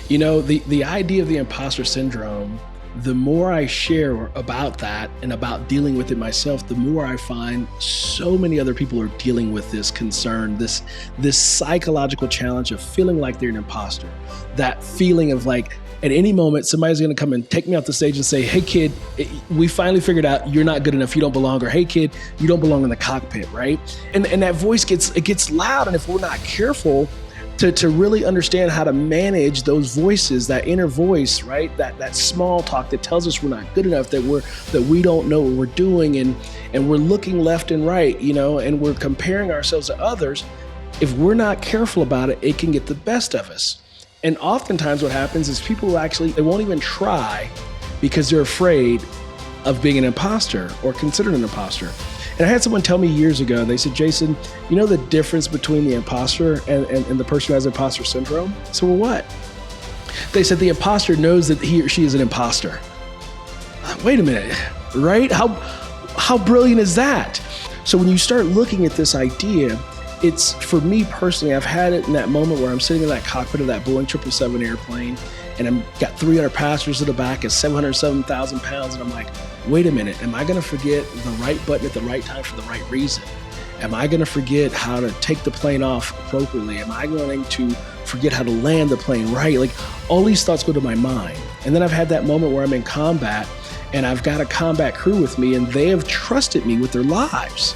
The idea of the imposter syndrome, the more I share about that and about dealing with it myself, the more I find so many other people are dealing with this concern, this psychological challenge of feeling like they're an imposter, that feeling of like, at any moment, somebody's going to come and take me off the stage and say, hey, kid, we finally figured out you're not good enough. You don't belong. Or, hey, kid, you don't belong in the cockpit, right? And that voice gets loud. And if we're not careful to really understand how to manage those voices, that inner voice, right? That small talk that tells us we're not good enough, that we don't know what we're doing, and we're looking left and right, and we're comparing ourselves to others. If we're not careful about it, it can get the best of us. And oftentimes what happens is people they won't even try because they're afraid of being an imposter or considered an imposter. And I had someone tell me years ago, they said, Jason, you know the difference between the imposter and the person who has imposter syndrome? So, well, what? They said the imposter knows that he or she is an imposter. Wait a minute, right? How brilliant is that? So when you start looking at this idea, it's, for me personally, I've had it in that moment where I'm sitting in that cockpit of that Boeing 777 airplane, and I've got 300 passengers in the back at 707,000 pounds, and I'm like, wait a minute, am I gonna forget the right button at the right time for the right reason? Am I gonna forget how to take the plane off appropriately? Am I going to forget how to land the plane right? Like, all these thoughts go to my mind. And then I've had that moment where I'm in combat, and I've got a combat crew with me, and they have trusted me with their lives,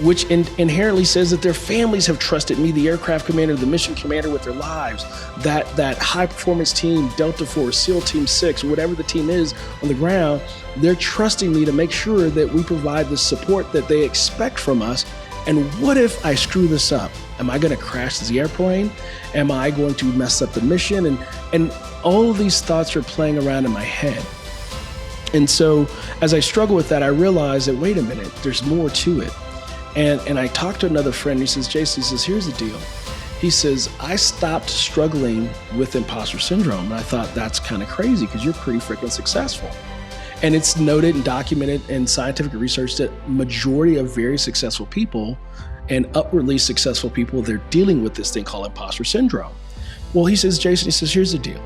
which inherently says that their families have trusted me, the aircraft commander, the mission commander, with their lives. That high performance team, Delta Force, SEAL Team 6, whatever the team is on the ground, they're trusting me to make sure that we provide the support that they expect from us. And what if I screw this up? Am I gonna crash the airplane? Am I going to mess up the mission? And all of these thoughts are playing around in my head. And so as I struggle with that, I realize that, wait a minute, there's more to it. And I talked to another friend, he says, Jason, he says, here's the deal. He says, I stopped struggling with imposter syndrome. And I thought, that's kind of crazy because you're pretty freaking successful. And it's noted and documented in scientific research that majority of very successful people and upwardly successful people, they're dealing with this thing called imposter syndrome. Well, he says, Jason, he says, here's the deal.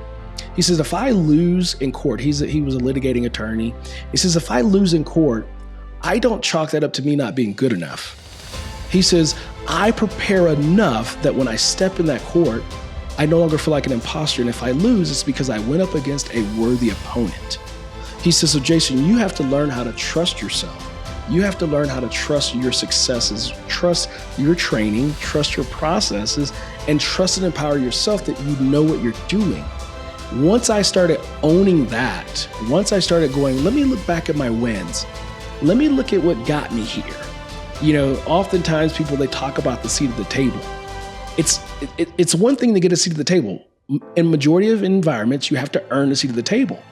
He says, if I lose in court, he was a litigating attorney. He says, if I lose in court, I don't chalk that up to me not being good enough. He says, I prepare enough that when I step in that court, I no longer feel like an imposter. And if I lose, it's because I went up against a worthy opponent. He says, so Jason, you have to learn how to trust yourself. You have to learn how to trust your successes, trust your training, trust your processes, and trust and empower yourself that you know what you're doing. Once I started owning that, once I started going, let me look back at my wins. Let me look at what got me here. Oftentimes people, they talk about the seat at the table. It's one thing to get a seat at the table. In majority of environments, you have to earn a seat at the table.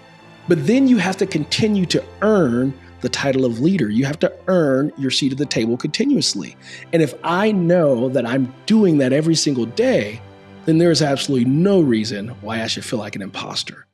But then you have to continue to earn the title of leader. You have to earn your seat at the table continuously. And if I know that I'm doing that every single day, then there is absolutely no reason why I should feel like an imposter.